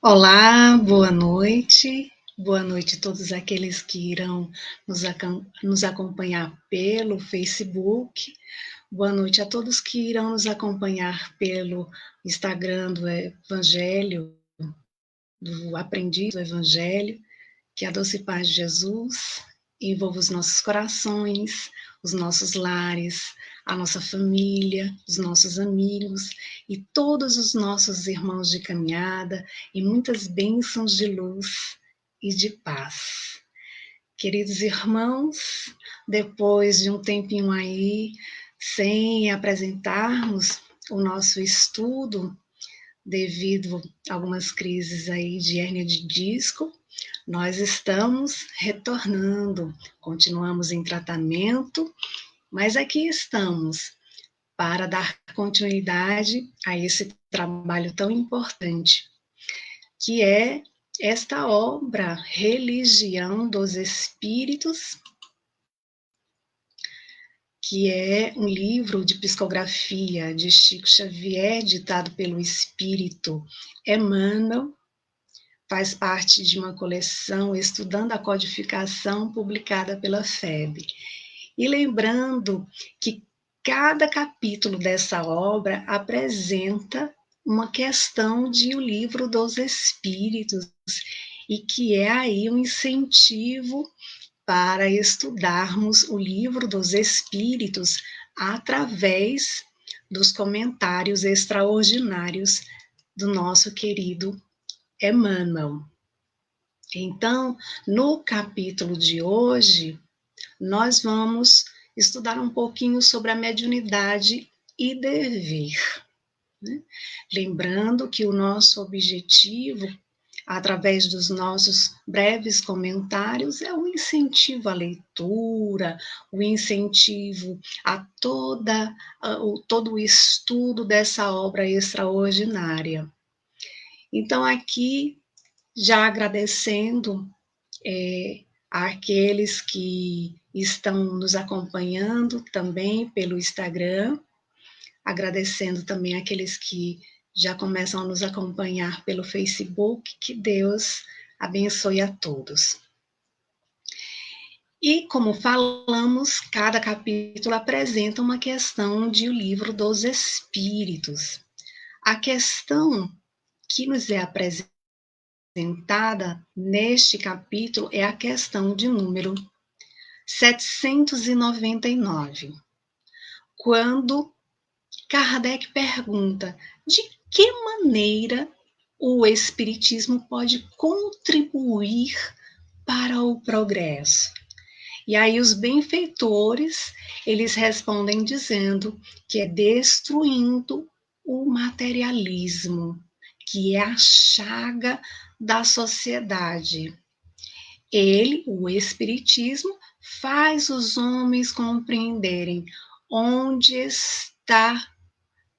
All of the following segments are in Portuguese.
Olá, boa noite. Boa noite a todos aqueles que irão nos acompanhar pelo Facebook. Boa noite a todos que irão nos acompanhar pelo Instagram do Evangelho, do Aprendiz do Evangelho. Que a doce paz de Jesus envolva os nossos corações, os nossos lares, a nossa família, os nossos amigos e todos os nossos irmãos de caminhada e muitas bênçãos de luz e de paz. Queridos irmãos, depois de um tempinho aí sem apresentarmos o nosso estudo, devido a algumas crises aí de hérnia de disco, nós estamos retornando, continuamos em tratamento, mas aqui estamos para dar continuidade a esse trabalho tão importante, que é esta obra Religião dos Espíritos, que é um livro de psicografia de Chico Xavier, ditado pelo Espírito Emmanuel. Faz parte de uma coleção Estudando a Codificação, publicada pela FEB. E lembrando que cada capítulo dessa obra apresenta uma questão de O Livro dos Espíritos, e que é aí um incentivo para estudarmos o Livro dos Espíritos através dos comentários extraordinários do nosso querido Emmanuel. Então, no capítulo de hoje, nós vamos estudar um pouquinho sobre a mediunidade e dever, né? Lembrando que o nosso objetivo, através dos nossos breves comentários, é o incentivo à leitura, o incentivo a todo o estudo dessa obra extraordinária. Então, aqui, já agradecendo àqueles que estão nos acompanhando também pelo Instagram, agradecendo também àqueles que já começam a nos acompanhar pelo Facebook, que Deus abençoe a todos. E como falamos, cada capítulo apresenta uma questão de O Livro dos Espíritos. A questão que nos é apresentada neste capítulo é a questão de número 799, quando Kardec pergunta de que maneira o Espiritismo pode contribuir para o progresso. E aí os benfeitores, eles respondem dizendo que é destruindo o materialismo, que é a chaga da sociedade. Ele, o Espiritismo, faz os homens compreenderem onde está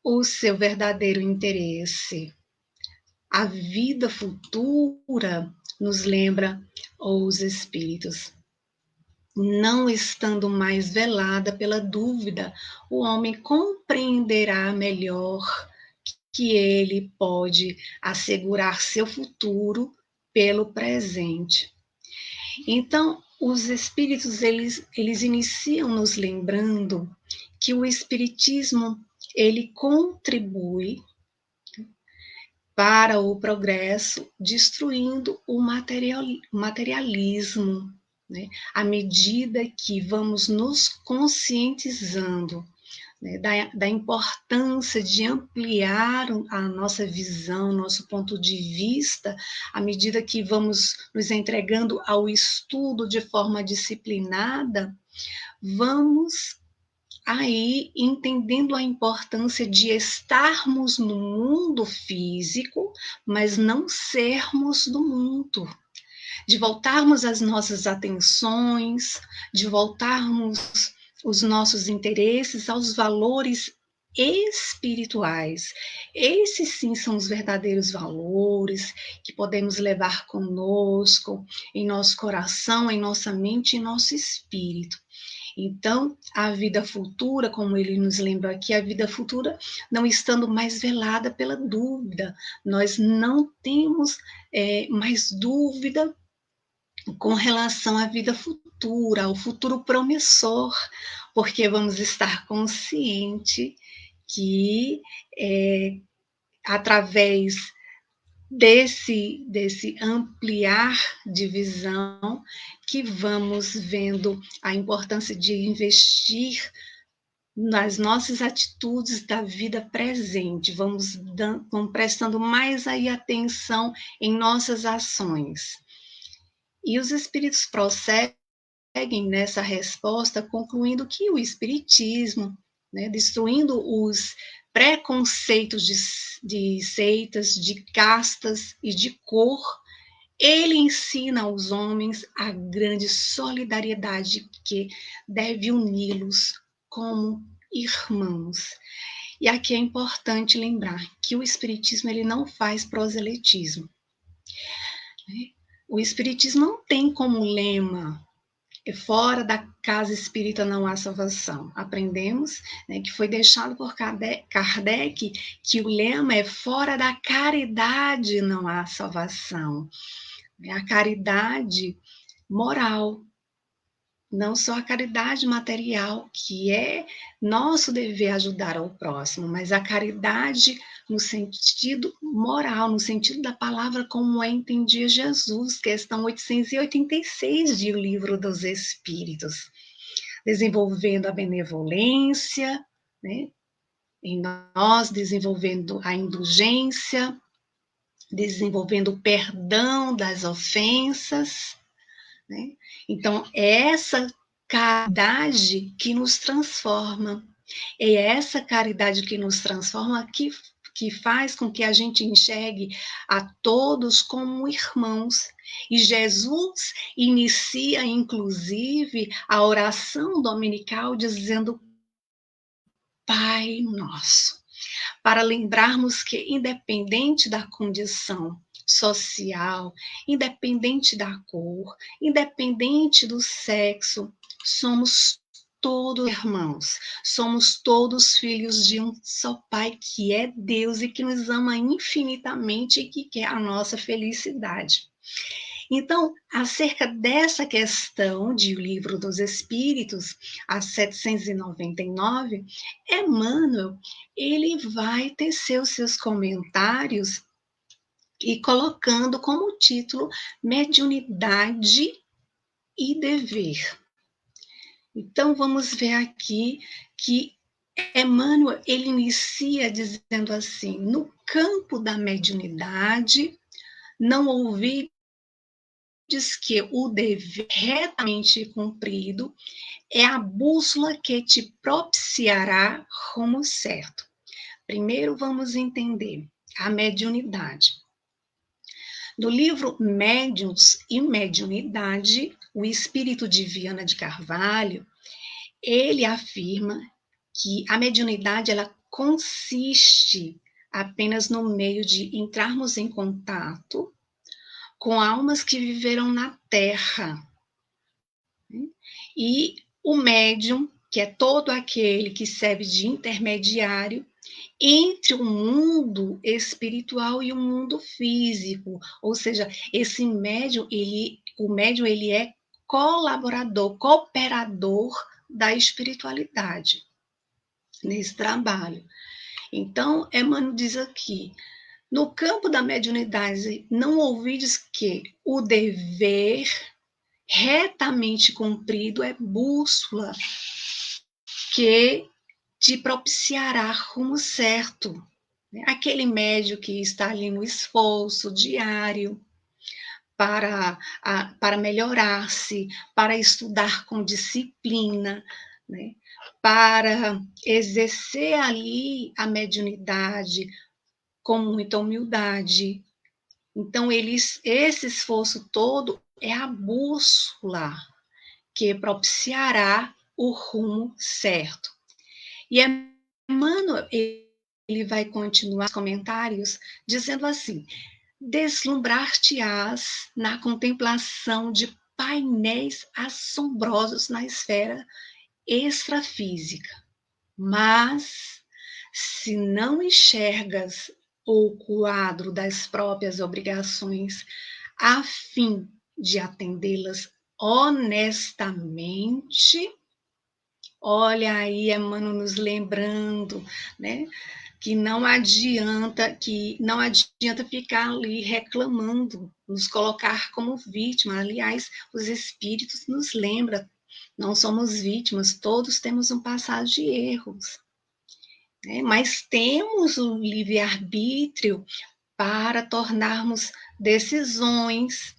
o seu verdadeiro interesse. A vida futura, nos lembra os Espíritos, não estando mais velada pela dúvida, o homem compreenderá melhor que ele pode assegurar seu futuro pelo presente. Então, os espíritos, eles iniciam nos lembrando que o espiritismo, ele contribui para o progresso, destruindo o materialismo, né? À medida que vamos nos conscientizando, né, da importância de ampliar a nossa visão, nosso ponto de vista, à medida que vamos nos entregando ao estudo de forma disciplinada, vamos aí entendendo a importância de estarmos no mundo físico, mas não sermos do mundo, de voltarmos as nossas atenções, de voltarmos os nossos interesses aos valores espirituais. Esses sim são os verdadeiros valores que podemos levar conosco, em nosso coração, em nossa mente e nosso espírito. Então, a vida futura, como ele nos lembra aqui, a vida futura não estando mais velada pela dúvida, nós não temos mais dúvida com relação à vida futura, ao futuro promissor, porque vamos estar consciente que através desse ampliar de visão, que vamos vendo a importância de investir nas nossas atitudes da vida presente, vamos prestando mais aí atenção em nossas ações. E os espíritos prosseguem nessa resposta, concluindo que o espiritismo, né, destruindo os preconceitos de seitas, de castas e de cor, ele ensina aos homens a grande solidariedade que deve uni-los como irmãos. E aqui é importante lembrar que o espiritismo ele não faz proselitismo. O espiritismo não tem como lema fora da casa espírita não há salvação. Aprendemos, né, que foi deixado por Kardec que o lema é fora da caridade não há salvação. A caridade moral, não só a caridade material, que é nosso dever ajudar ao próximo, mas a caridade no sentido moral, no sentido da palavra como entendia Jesus, questão 886 de O Livro dos Espíritos, desenvolvendo a benevolência, né, em nós, desenvolvendo a indulgência, desenvolvendo o perdão das ofensas, né? Então, é essa caridade que nos transforma, é essa caridade que nos transforma que faz com que a gente enxergue a todos como irmãos. E Jesus inicia, inclusive, a oração dominical dizendo Pai Nosso, para lembrarmos que, independente da condição social, independente da cor, independente do sexo, somos todos irmãos, somos todos filhos de um só Pai, que é Deus e que nos ama infinitamente e que quer a nossa felicidade. Então, acerca dessa questão de O Livro dos Espíritos, a 799, Emmanuel, ele vai tecer os seus comentários e colocando como título Mediunidade e Dever. Então, vamos ver aqui que Emmanuel, ele inicia dizendo assim, no campo da mediunidade, não ouvi diz que o dever retamente cumprido é a bússola que te propiciará rumo certo. Primeiro vamos entender a mediunidade. No livro Médiuns e Mediunidade, o espírito de Viana de Carvalho, ele afirma que a mediunidade ela consiste apenas no meio de entrarmos em contato com almas que viveram na Terra. E o médium, que é todo aquele que serve de intermediário entre o mundo espiritual e o mundo físico, ou seja, esse médium, o médium ele é colaborador, cooperador da espiritualidade nesse trabalho. Então, Emmanuel diz aqui, no campo da mediunidade, não ouvides que o dever retamente cumprido é bússola que te propiciará rumo certo. Aquele médio que está ali no esforço diário para melhorar-se, para estudar com disciplina, né? Para exercer ali a mediunidade com muita humildade. Então, esse esforço todo é a bússola que propiciará o rumo certo. E Emmanuel, ele vai continuar os comentários dizendo assim, deslumbrar-te-ás na contemplação de painéis assombrosos na esfera extrafísica, mas se não enxergas o quadro das próprias obrigações a fim de atendê-las honestamente, olha aí, Emmanuel nos lembrando, né? Que não adianta ficar ali reclamando, nos colocar como vítima. Aliás, os espíritos nos lembram, não somos vítimas, todos temos um passado de erros, né? Mas temos o livre-arbítrio para tornarmos decisões,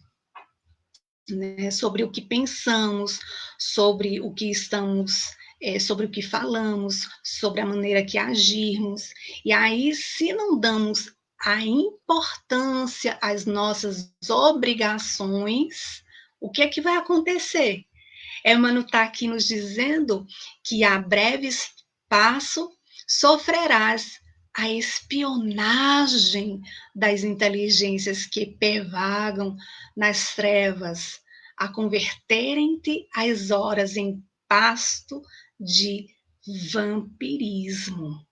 né, sobre o que pensamos, sobre o que estamos, sobre o que falamos, sobre a maneira que agirmos. E aí, se não damos a importância às nossas obrigações, o que é que vai acontecer? Emmanuel está aqui nos dizendo que a breve espaço sofrerás a espionagem das inteligências que pervagam nas trevas, a converterem-te as horas em pasto de vampirismo.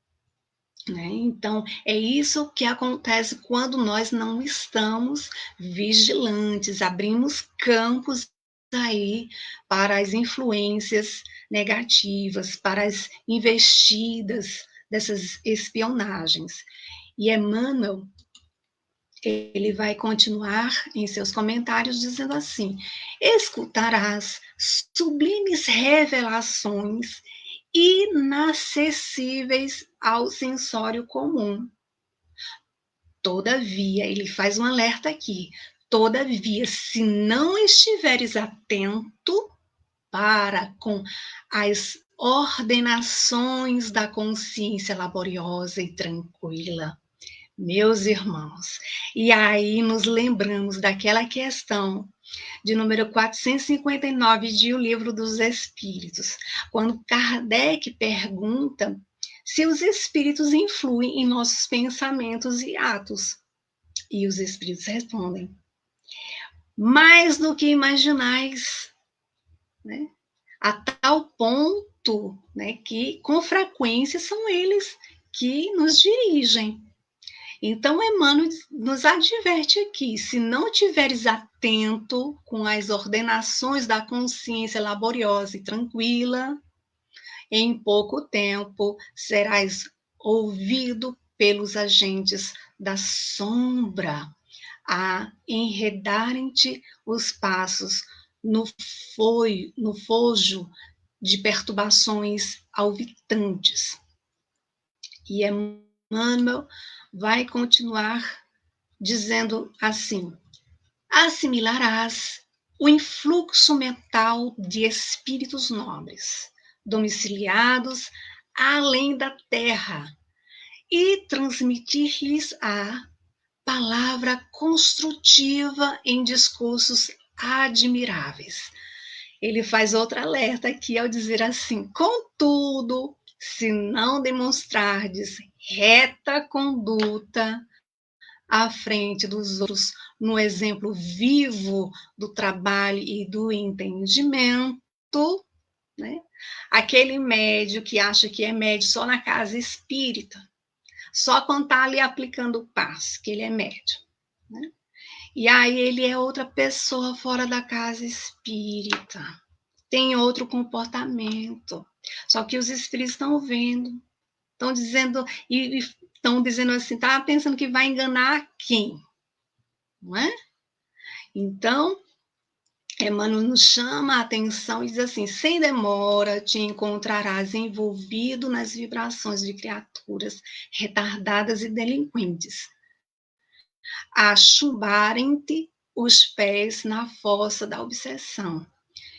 Né? Então, é isso que acontece quando nós não estamos vigilantes, abrimos campos aí para as influências negativas, para as investidas dessas espionagens. E Emmanuel, ele vai continuar em seus comentários dizendo assim: escutarás sublimes revelações inacessíveis ao sensório comum. Todavia, ele faz um alerta aqui. Todavia, se não estiveres atento para com as ordenações da consciência laboriosa e tranquila, meus irmãos, e aí nos lembramos daquela questão de número 459 de O Livro dos Espíritos, quando Kardec pergunta se os espíritos influem em nossos pensamentos e atos. E os espíritos respondem: mais do que imaginais, né? A tal ponto, né, que com frequência são eles que nos dirigem. Então, Emmanuel nos adverte aqui: se não estiveres atento com as ordenações da consciência laboriosa e tranquila, em pouco tempo serás ouvido pelos agentes da sombra a enredarem-te os passos no fojo de perturbações alvitantes. E Emmanuel vai continuar dizendo assim: assimilarás o influxo mental de espíritos nobres, domiciliados além da terra, e transmitir-lhes a palavra construtiva em discursos admiráveis. Ele faz outro alerta aqui ao dizer assim: contudo, se não demonstrardes reta conduta à frente dos outros, no exemplo vivo do trabalho e do entendimento, né? Aquele médio que acha que é médio só na casa espírita, só quando está ali aplicando o passe, que ele é médio, né? E aí ele é outra pessoa fora da casa espírita, tem outro comportamento. Só que os espíritos estão vendo, estão dizendo, e estão dizendo assim, tá pensando que vai enganar quem? Não é? Então, Emmanuel nos chama a atenção e diz assim: sem demora te encontrarás envolvido nas vibrações de criaturas retardadas e delinquentes, a chumbarem-te os pés na fossa da obsessão.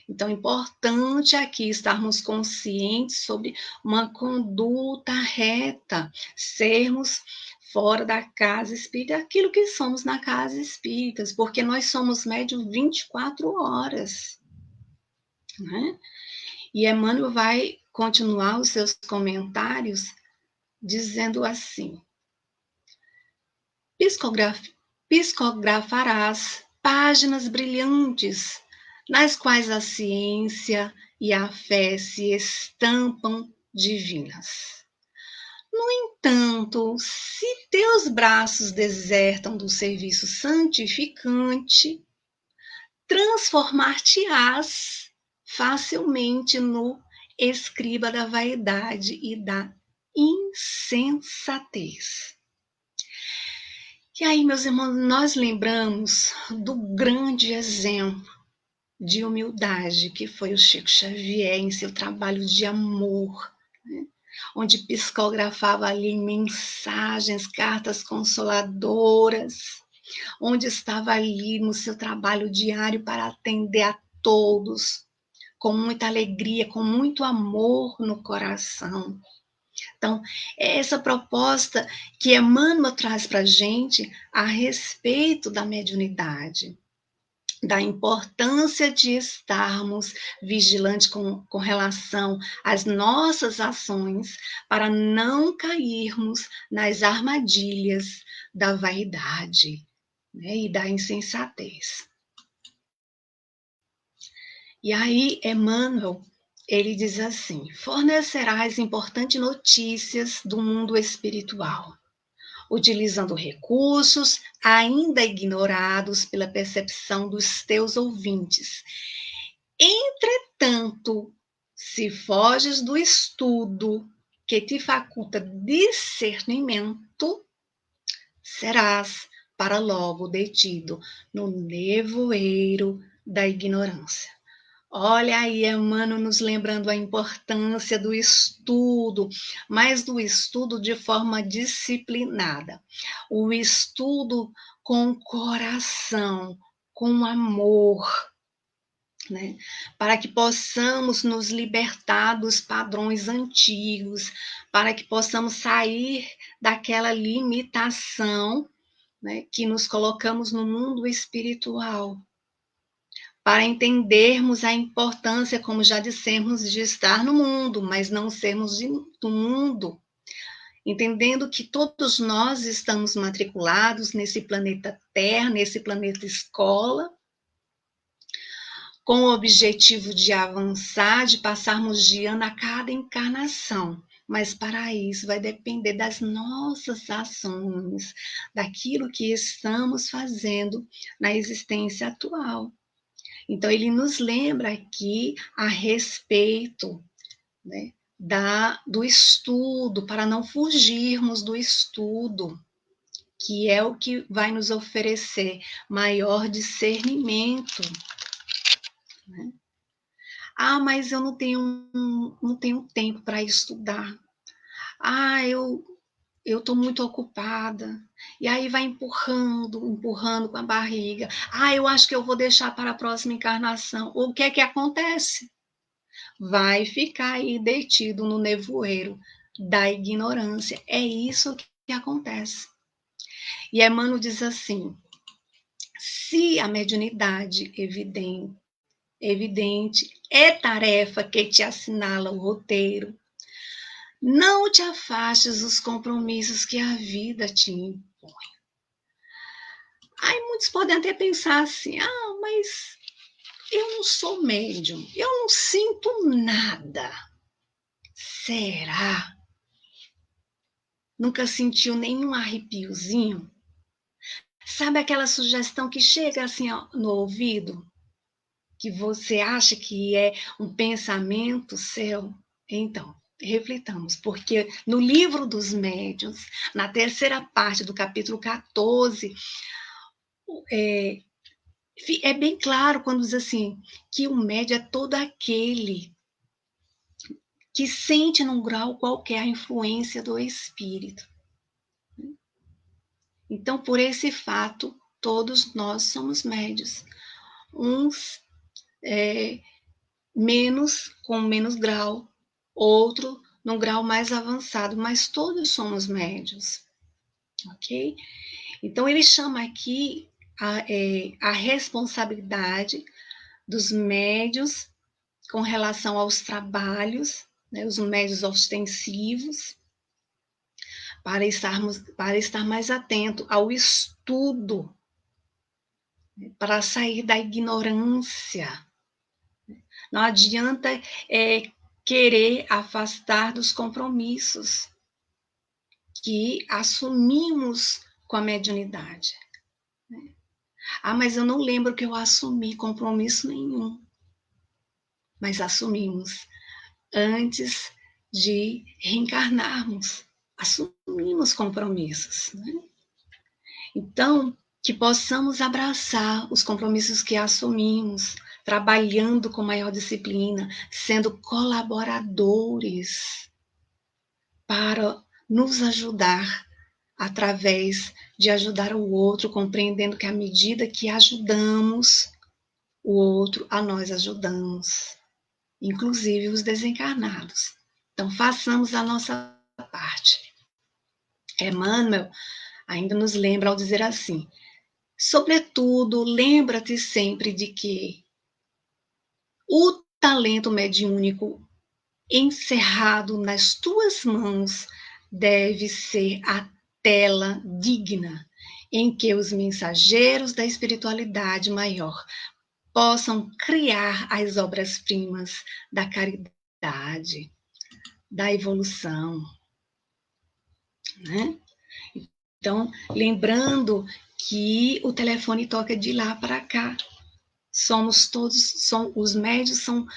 Então, é importante aqui estarmos conscientes sobre uma conduta reta, sermos fora da casa espírita, aquilo que somos na casa espírita, porque nós somos médios 24 horas, né? E Emmanuel vai continuar os seus comentários dizendo assim: psicografarás páginas brilhantes nas quais a ciência e a fé se estampam divinas. No entanto, se teus braços desertam do serviço santificante, transformar-te-ás facilmente no escriba da vaidade e da insensatez. E aí, meus irmãos, nós lembramos do grande exemplo de humildade que foi o Chico Xavier em seu trabalho de amor, né? Onde psicografava ali mensagens, cartas consoladoras, onde estava ali no seu trabalho diário para atender a todos, com muita alegria, com muito amor no coração. Então, é essa proposta que Emmanuel traz para a gente a respeito da mediunidade, da importância de estarmos vigilantes com relação às nossas ações, para não cairmos nas armadilhas da vaidade, né, e da insensatez. E aí, Emmanuel, ele diz assim: fornecerás importantes notícias do mundo espiritual, utilizando recursos ainda ignorados pela percepção dos teus ouvintes. Entretanto, se foges do estudo que te faculta discernimento, serás para logo detido no nevoeiro da ignorância. Olha aí, Emmanuel nos lembrando a importância do estudo, mas do estudo de forma disciplinada. O estudo com coração, com amor, né? Para que possamos nos libertar dos padrões antigos, para que possamos sair daquela limitação, né, que nos colocamos no mundo espiritual, para entendermos a importância, como já dissemos, de estar no mundo, mas não sermos do mundo, entendendo que todos nós estamos matriculados nesse planeta Terra, nesse planeta escola, com o objetivo de avançar, de passarmos de ano a cada encarnação. Mas para isso vai depender das nossas ações, daquilo que estamos fazendo na existência atual. Então, ele nos lembra aqui a respeito, né, do estudo, para não fugirmos do estudo, que é o que vai nos oferecer maior discernimento, né? Ah, mas eu não tenho tempo para estudar. Ah, eu estou muito ocupada. E aí vai empurrando, empurrando com a barriga. Ah, eu acho que eu vou deixar para a próxima encarnação. O que é que acontece? Vai ficar aí detido no nevoeiro da ignorância. É isso que acontece. E Emmanuel diz assim: se a mediunidade evidente é tarefa que te assinala o roteiro, não te afastes dos compromissos que a vida te impõe. Aí muitos podem até pensar assim: ah, mas eu não sou médium, eu não sinto nada. Será? Nunca sentiu nenhum arrepiozinho? Sabe aquela sugestão que chega assim no ouvido, que você acha que é um pensamento seu? Então, reflitamos, porque no livro dos médiuns, na terceira parte do capítulo 14, é, é bem claro quando diz assim, que o médium é todo aquele que sente num grau qualquer a influência do espírito. Então, por esse fato, todos nós somos médios. Uns com menos grau, outro num grau mais avançado, mas todos somos médios, ok? Então, ele chama aqui a responsabilidade dos médios com relação aos trabalhos, né, os médios ostensivos, para estar mais atento ao estudo, para sair da ignorância, Não adianta querer afastar dos compromissos que assumimos com a mediunidade. Ah, mas eu não lembro que eu assumi compromisso nenhum. Mas assumimos antes de reencarnarmos. Assumimos compromissos. Né? Então, que possamos abraçar os compromissos que assumimos, trabalhando com maior disciplina, sendo colaboradores para nos ajudar através de ajudar o outro, compreendendo que à medida que ajudamos o outro, a nós ajudamos, inclusive os desencarnados. Então, façamos a nossa parte. Emmanuel ainda nos lembra ao dizer assim: sobretudo, lembra-te sempre de que o talento mediúnico encerrado nas tuas mãos deve ser a tela digna em que os mensageiros da espiritualidade maior possam criar as obras-primas da caridade, da evolução, né? Então, lembrando que o telefone toca de lá para cá. Os médios são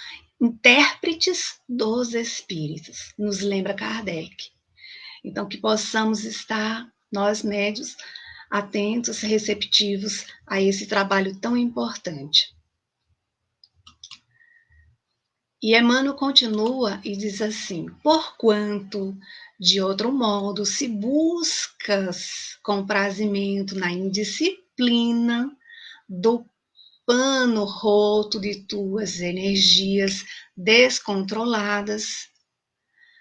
intérpretes dos espíritos, nos lembra Kardec. Então, que possamos estar, nós médios, atentos, receptivos a esse trabalho tão importante. E Emmanuel continua e diz assim: porquanto, de outro modo, se buscas comprazimento na indisciplina do pano roto de tuas energias descontroladas,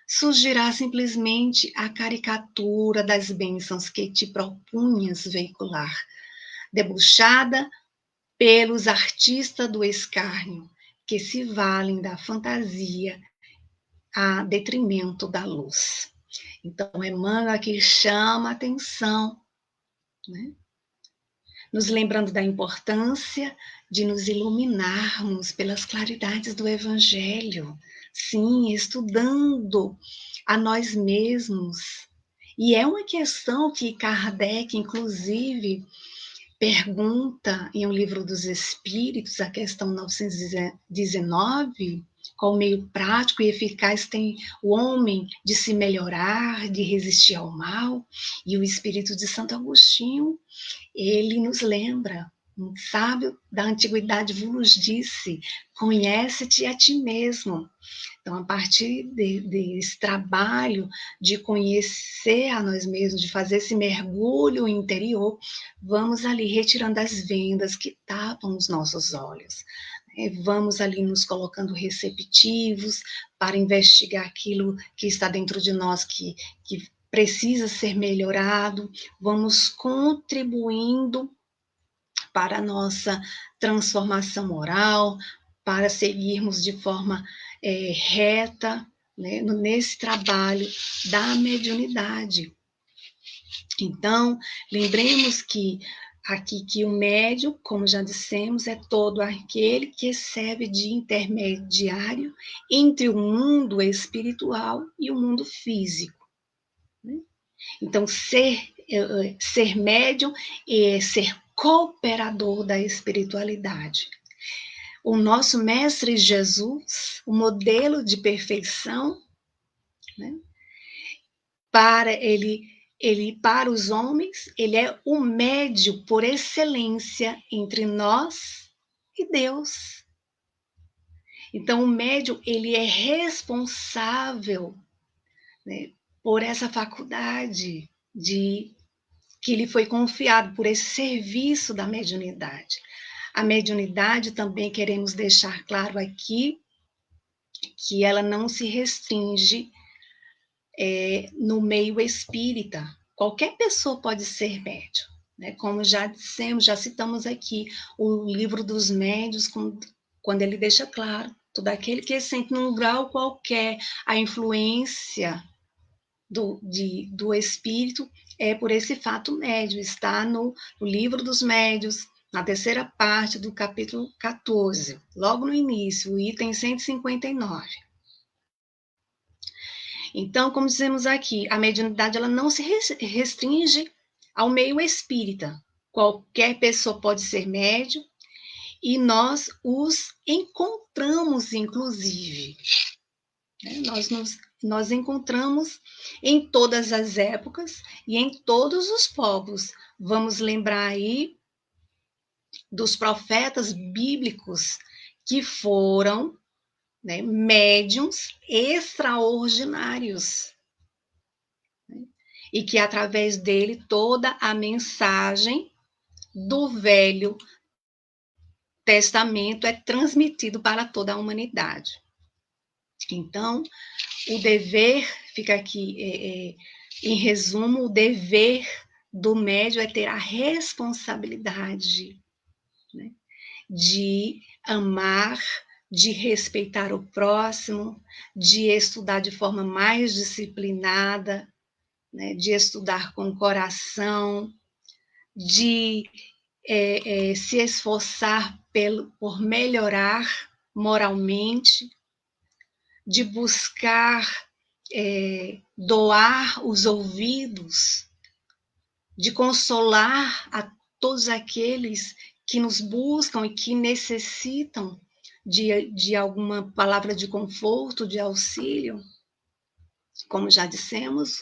surgirá simplesmente a caricatura das bênçãos que te propunhas veicular, debuxada pelos artistas do escárnio, que se valem da fantasia a detrimento da luz. Então, Emmanuel aqui chama a atenção, né? Nos lembrando da importância de nos iluminarmos pelas claridades do Evangelho, sim, estudando a nós mesmos. E é uma questão que Kardec, inclusive, pergunta em O Livro dos Espíritos, a questão 919, qual meio prático e eficaz tem o homem de se melhorar, de resistir ao mal? E o Espírito de Santo Agostinho, ele nos lembra, um sábio da antiguidade vos disse: conhece-te a ti mesmo. Então, a partir desse trabalho de conhecer a nós mesmos, de fazer esse mergulho interior, vamos ali retirando as vendas que tapam os nossos olhos. Vamos ali nos colocando receptivos para investigar aquilo que está dentro de nós, que precisa ser melhorado. Vamos contribuindo para a nossa transformação moral, para seguirmos de forma reta, né, nesse trabalho da mediunidade. Então, lembremos que aqui que o médium, como já dissemos, é todo aquele que serve de intermediário entre o mundo espiritual e o mundo físico. Né? Então, ser médium é ser cooperador da espiritualidade. O nosso Mestre Jesus, o modelo de perfeição, né? Para os homens, ele é o médio por excelência entre nós e Deus. Então, o médium, ele é responsável, né, por essa faculdade que lhe foi confiado, por esse serviço da mediunidade. A mediunidade também queremos deixar claro aqui que ela não se restringe no meio espírita. Qualquer pessoa pode ser médium, né? Como já dissemos, já citamos aqui o Livro dos Médiuns, quando ele deixa claro, todo aquele que sente num grau qualquer a influência do espírito é por esse fato médio, está no Livro dos Médiuns, a terceira parte do capítulo 14, logo no início, o item 159. Então, como dizemos aqui, a mediunidade ela não se restringe ao meio espírita. Qualquer pessoa pode ser médium e nós os encontramos, inclusive. Nós encontramos em todas as épocas e em todos os povos. Vamos lembrar aí dos profetas bíblicos que foram, né, médiums extraordinários, né, e que através dele toda a mensagem do Velho Testamento é transmitido para toda a humanidade. Então, o dever, fica aqui em resumo, o dever do médium é ter a responsabilidade, né, de amar, de respeitar o próximo, de estudar de forma mais disciplinada, né, de estudar com o coração, de se esforçar por melhorar moralmente, de buscar doar os ouvidos, de consolar a todos aqueles que nos buscam e que necessitam de alguma palavra de conforto, de auxílio. Como já dissemos,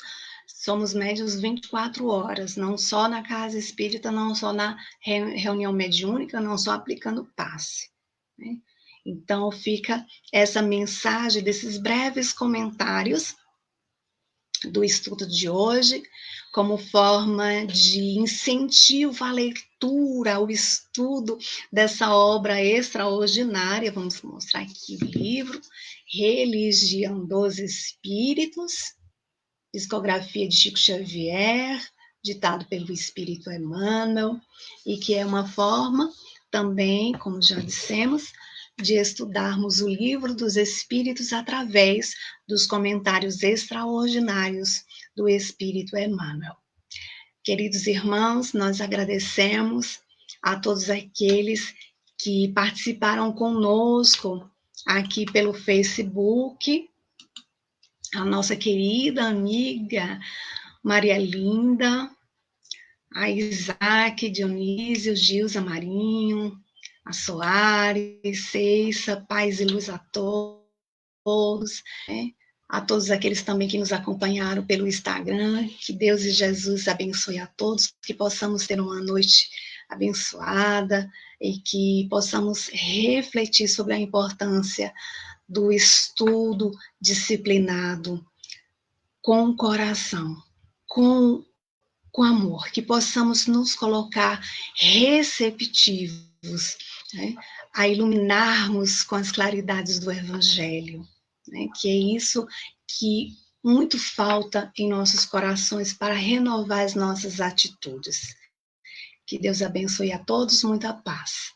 somos médiuns 24 horas, não só na casa espírita, não só na reunião mediúnica, não só aplicando passe, né? Então, fica essa mensagem desses breves comentários do estudo de hoje, como forma de incentivo à leitura, ao estudo dessa obra extraordinária. Vamos mostrar aqui o livro, Religião dos Espíritos, discografia de Chico Xavier, ditado pelo Espírito Emmanuel, e que é uma forma também, como já dissemos, de estudarmos o livro dos Espíritos através dos comentários extraordinários do Espírito Emmanuel. Queridos irmãos, nós agradecemos a todos aqueles que participaram conosco aqui pelo Facebook, a nossa querida amiga Maria Linda, a Isaac, Dionísio, Gilza Marinho, a Soares, Ceissa, paz e luz a todos, né? A todos aqueles também que nos acompanharam pelo Instagram, que Deus e Jesus abençoe a todos, que possamos ter uma noite abençoada e que possamos refletir sobre a importância do estudo disciplinado, com o coração, com amor, que possamos nos colocar receptivos, né, a iluminarmos com as claridades do Evangelho, né, que é isso que muito falta em nossos corações para renovar as nossas atitudes. Que Deus abençoe a todos, muita paz.